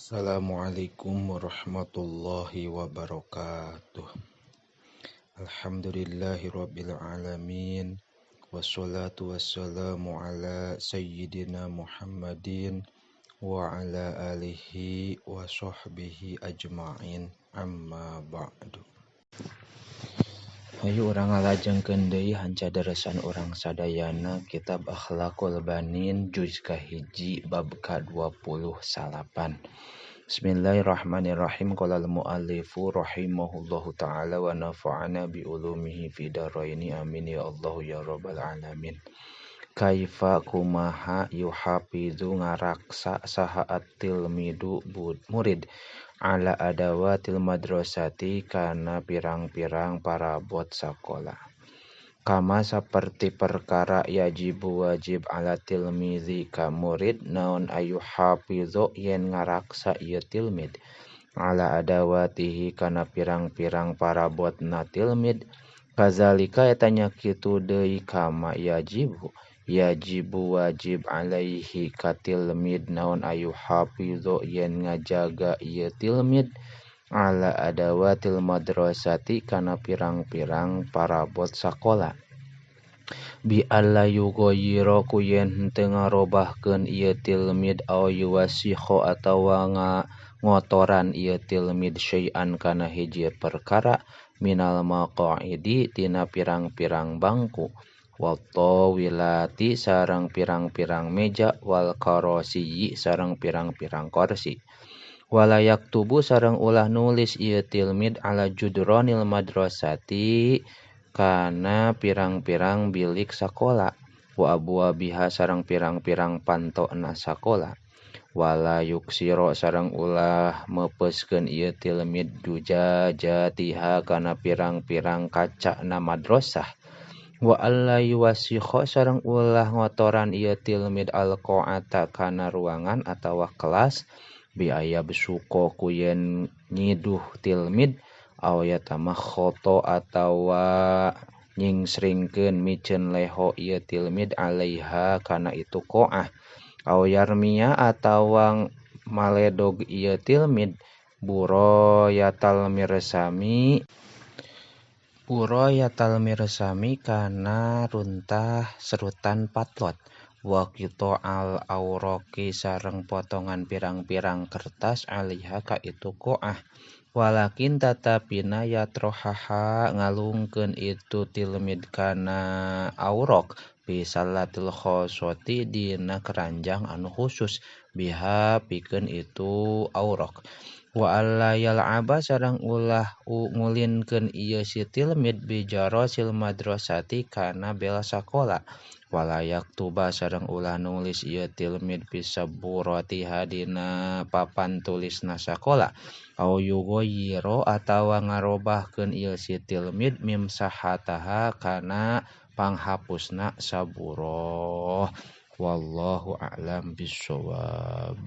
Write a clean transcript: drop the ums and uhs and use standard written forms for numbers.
Assalamualaikum warahmatullahi wabarakatuh. Alhamdulillahirabbil alamin. Wassalatu wassalamu ala sayyidina Muhammadin wa ala alihi wa sahbihi ajma'in. Amma ba'du. Hayu urang ngalajengkeun deui hanca daresan urang sadayana kitab Akhlaqul Banin juz kahiji bab ka-28. Bismillahirrahmanirrahim. Qala al-muallifu rahimahullahu ta'ala wa nafa'ana bi ulumihi fi daraini amin ya Allah ya rabbal alamin. Kaifa kumaha yuhafizu ngaraksa saha at-tilmidu murid ala adawatil madrasati kana pirang-pirang parabot sakola. Kama saperti perkara yajibu wajib ala tilmizi ka murid naon ayu hafizo yen ngaraksa ieu tilmid ala adawatihi kana pirang-pirang parabot na tilmid kazalika eta nya kitu deui kama yajibu wajib alaihi ka tilmid naon ayu hafizo yen ngajaga ieu tilmid ala adawatil madrasati kana pirang-pirang parabot sakola bi alla yughayyiru ku yen henteu ngarobahkeun ieu tilmid aw yuwasikho atawa ngotoran ieu tilmid syai'an kana hiji perkara minal maqaidi tina pirang-pirang bangku wattawilati sareng pirang-pirang meja wal karosiyyi sareng pirang-pirang kursi walayak tubuh sareng ulah nulis ieu tilmid ala judronil madrasati kana pirang-pirang bilik sakola wa abwabiha sareng pirang-pirang pantona sakola wala yuksiro sareng ulah meupeskeun ieu tilmid jujajatiha kana pirang-pirang kaca na madrasah wa alla yuwasikho sareng ulah ngotoran ieu tilmid alqaata kana ruangan atawa kelas bi ayab suko ku yen nyiduh tilmid aw yatamakhoto atawa nyingsringkeun miceun leho ieu tilmid alaiha kana itu qoah aw yarmia atawa maledog ieu tilmid burayatal mirsami kana runtah serutan patlot wa qita al awraqi sareng potongan pirang-pirang kertas alaiha ka itu qoah walakin tatapina yatrohaha ngalungkeun itu tilmid kana awraq bisalatil khosoti dina keranjang anu khusus biha pikeun itu awraq wa alla yal'aba sareng ulah ngulinkeun ieu si tilmid bijarasil madrasati kana bel sakola walayak tuba sareng ulah nulis ieu tilmid bisaburatiha dina papan tulisna sakola aw yughayyiru atawa ngarobahkeun ieu si tilmid mimsahataha kana panghapusna saburo wallahu a'lam bishawab.